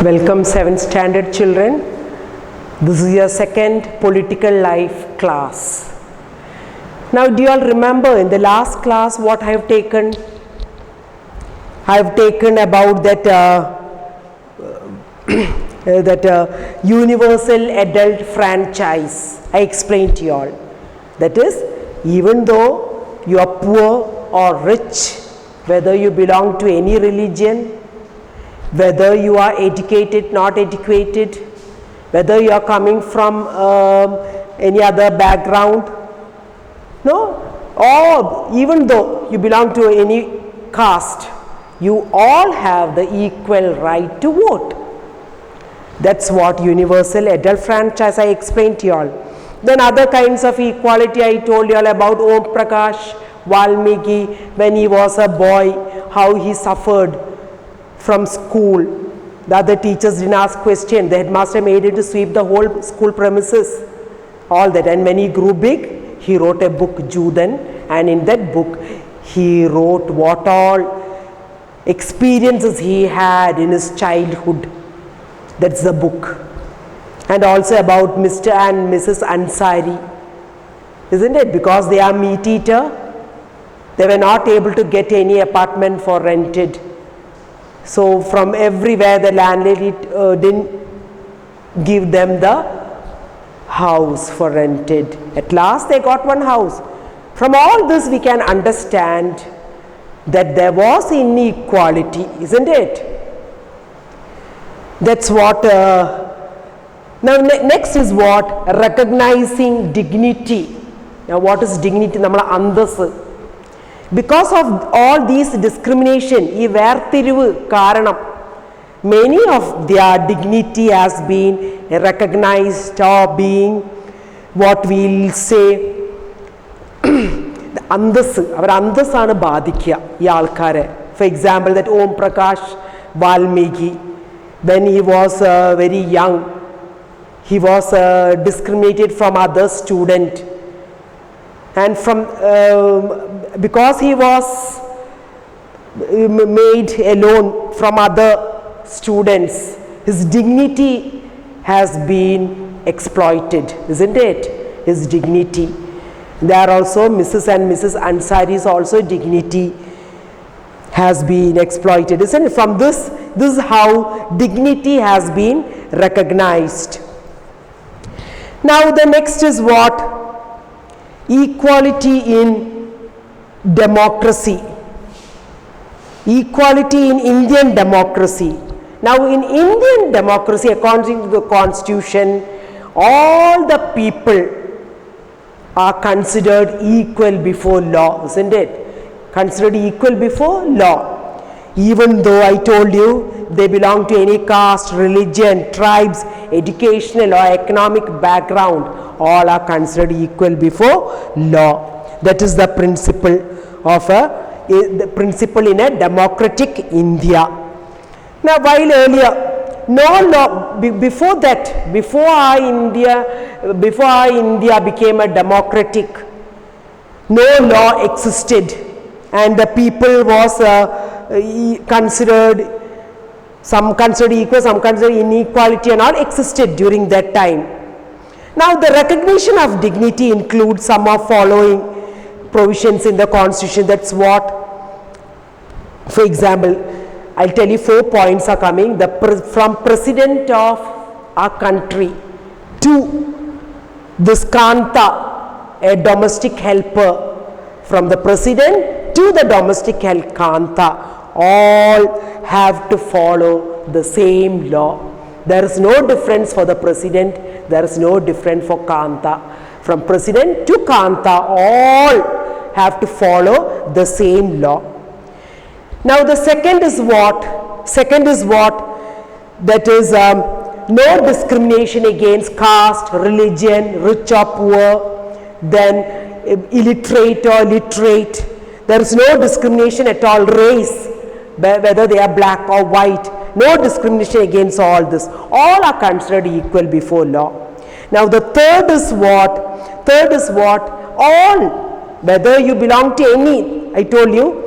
Welcome 7th standard children. This is your second political life class. Now do you all remember in the last class what I have taken? I have taken about that universal adult franchise. I explained to you all. That is, even though you are poor or rich, whether you belong to any religion, whether you are educated, not educated, whether you are coming from any other background, or even though you belong to any caste, you all have the equal right to vote. That's what universal adult franchise I explained to you all. Then other kinds of equality I told you all about Om Prakash Valmiki when he was a boy, how he suffered from school. The other teachers didn't ask question. The headmaster made him to sweep the whole school premises. All that. And when he grew big, he wrote a book, Judan. And in that book, he wrote what all experiences he had in his childhood. That's the book. And also about Mr. and Mrs. Ansari. Isn't it? Because they are meat eater, they were not able to get any apartment for rented. So from everywhere the landlady didn't give them the house for rented. At last they got one house. From all this we can understand that there was inequality, isn't it? That's what, now next is what? Recognizing dignity. Now what is dignity? Namala andasu. Because of all these discrimination, many of their dignity has been recognized or being what we'll say the andasu. Our andasana badikya yalkare. For example, that Om Prakash Valmiki, when he was very young, he was discriminated from other student. And from because he was made alone from other students, his dignity has been exploited, isn't it? His dignity. There are also Mrs. and Mrs. Ansari's also dignity has been exploited, isn't it? From this is how dignity has been recognized. Now the next is what? Equality in democracy. Equality in Indian democracy. Now in Indian democracy, according to the constitution, all the people are considered equal before law, isn't it? Considered equal before law. Even though I told you they belong to any caste, religion, tribes, educational or economic background, all are considered equal before law. That is the principle of the principle in a democratic India. Now while earlier no law, before that, before our India became a democratic, no law existed and the people was considered, some considered equal, some considered inequality and all existed during that time. Now the recognition of dignity includes some of following provisions in the constitution. That's what, for example, I'll tell you 4 points are coming. From president of our country to this Kanta, a domestic helper, from the president to the domestic Kanta, all have to follow the same law. There is no difference for the president, there is no difference for Kanta. From president to Kanta, all have to follow the same law. Now the second is what? Second is what? That is no discrimination against caste, religion, rich or poor, then illiterate or literate. There is no discrimination at all, race, whether they are black or white. No discrimination against all this. All are considered equal before law. Now the third is what? Third is what? All, whether you belong to any, I told you,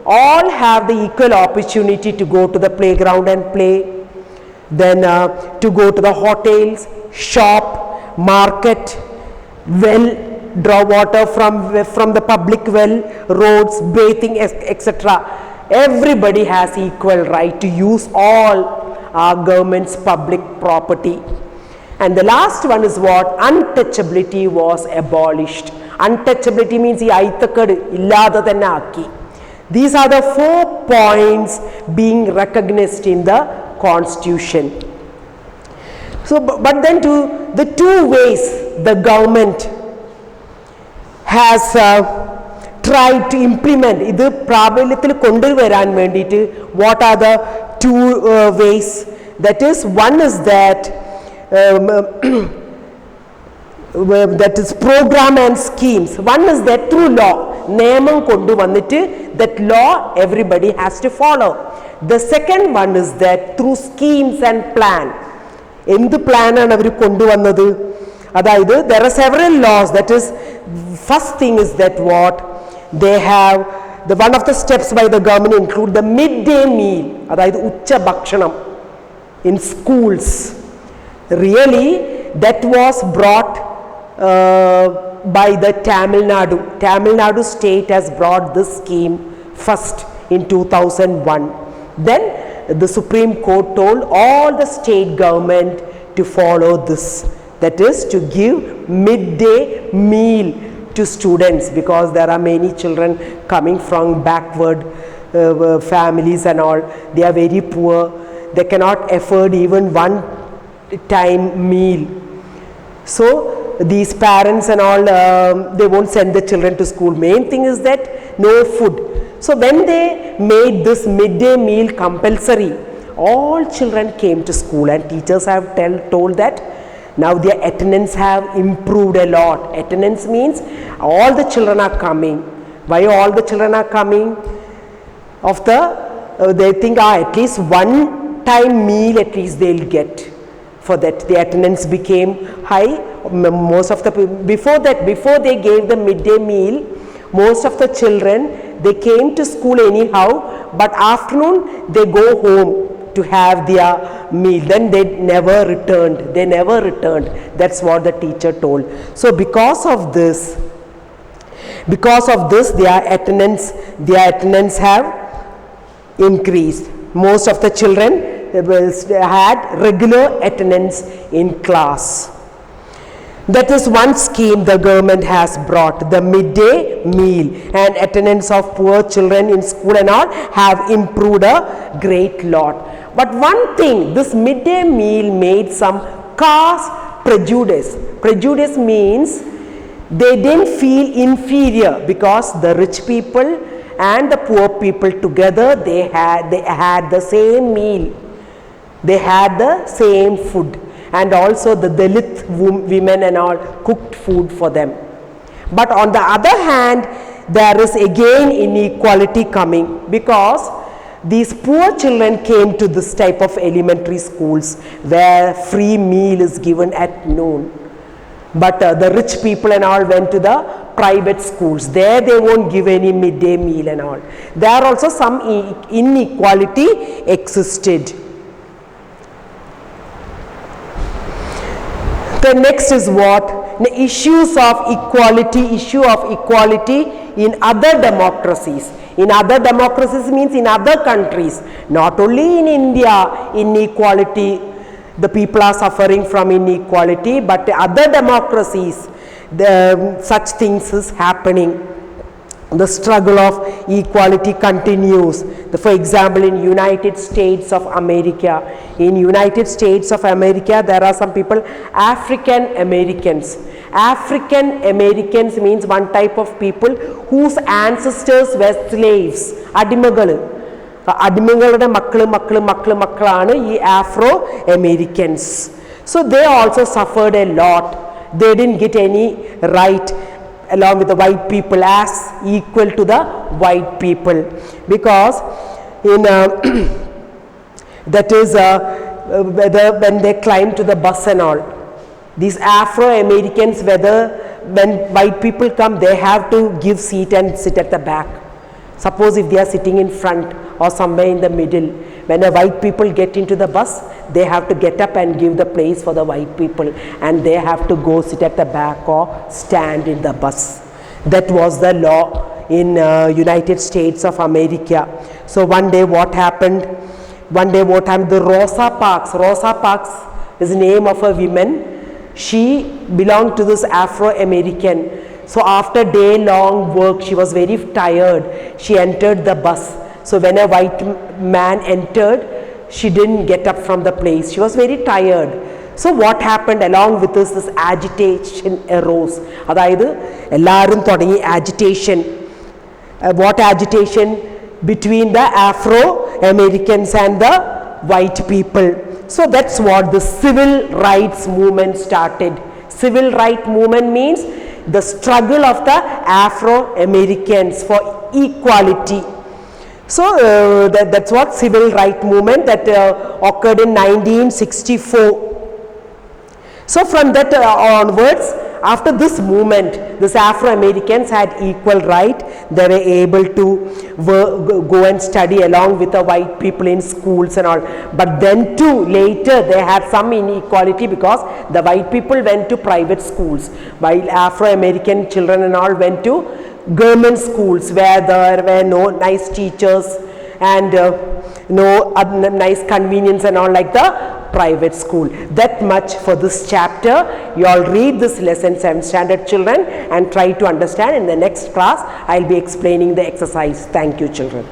all have the equal opportunity to go to the playground and play. then to go to the hotels, shop, market, well, draw water from the public well, roads, bathing, etc. Everybody has equal right to use all our government's public property. And the last one is what? Untouchability was abolished. Untouchability means ഈ അയിത്തക്കേട് ഇല്ലാതെ തന്നെ ആക്കി. These are the 4 points being recognized in the Constitution. So, but then to the 2 ways the government has tried to implement, ഇത് പ്രാബല്യത്തിൽ കൊണ്ടുവരാൻ വേണ്ടിയിട്ട്, what are the 2 ways? That is, one is that that is program and schemes. One is that through law, നിയമം കൊണ്ടുവന്നിട്ട് that law everybody has to follow. The second one is that through schemes and plan. എന്ത് പ്ലാനാണ് അവർ കൊണ്ടുവന്നത്? അതായത് there are several laws. That is, first thing is that what they have, the one of the steps by the government include the midday meal, അതായത് ഉച്ച ഭക്ഷണം in schools. Really, that was brought by the Tamil Nadu. Tamil Nadu state has brought this scheme first in 2001. Then the Supreme Court told all the state government to follow this. That is, to give midday meal to students, because there are many children coming from backward families and all. They are very poor. They cannot afford even one time meal. So these parents and all, they won't send the children to school. Main thing is that no food. So when they made this midday meal compulsory, all children came to school, and teachers have told that now their attendance have improved a lot. Attendance means all the children are coming. Why all the children are coming? Of the they think at least one time meal at least they'll get. For that the attendance became high. Most of the before they gave the midday meal, most of the children, they came to school anyhow, but afternoon they go home to have their meal. Then they never returned. That's what the teacher told. So because of this their attendance have increased. Most of the children had regular attendance in class. That is one scheme the government has brought, the midday meal, and attendance of poor children in school and all have improved a great lot. But one thing, this midday meal made some caste prejudice. Prejudice means they didn't feel inferior, because the rich people and the poor people together, they had the same meal. They had the same food, and also the Dalit women and all cooked food for them. But on the other hand, there is again inequality coming, because these poor children came to this type of elementary schools where free meal is given at noon. But the rich people and all went to the private schools. There they won't give any midday meal and all. There also some inequality existed. The next is what? The issue of equality in other democracies. In other democracies means in other countries, not only in India. Inequality, the people are suffering from inequality, but other democracies, such things is happening. The struggle of equality continues. For example, in United States of America, there are some people, African Americans. African Americans means one type of people whose ancestors were slaves. അടിമകളുടെ മക്കളാണ് ഈ Afro Americans. So they also suffered a lot. They didn't get any right along with the white people as equal to the white people, because in that is when they climb to the bus and all, these Afro Americans, when white people come, they have to give seat and sit at the back. Suppose if they are sitting in front or somewhere in the middle, when the white people get into the bus, they have to get up and give the place for the white people, and they have to go sit at the back or stand in the bus. That was the law in United States of America. So one day what happened? The Rosa Parks is the name of a woman. She belonged to this Afro-American. So after day long work, she was very tired. She entered the bus. So when a white man entered, she didn't get up from the place. She was very tired. So what happened? Along with this agitation arose. അതായത് എല്ലാവരും തുടങ്ങി agitation. What agitation? Between the Afro-Americans and the white people. So that's what the civil rights movement started. Civil rights movement means the struggle of the Afro-Americans for equality. So that's what civil rights movement that occurred in 1964. So from that onwards, after this movement, this Afro-Americans had equal right. They were able to go and study along with the white people in schools and all. But then too, later they had some inequality because the white people went to private schools, while Afro-American children and all went to government schools where there were no nice teachers and no nice convenience and all like the private school. That much for this chapter. You all read this lesson, 7th standard children, and try to understand. In the next class, I'll be explaining the exercise. Thank you, children.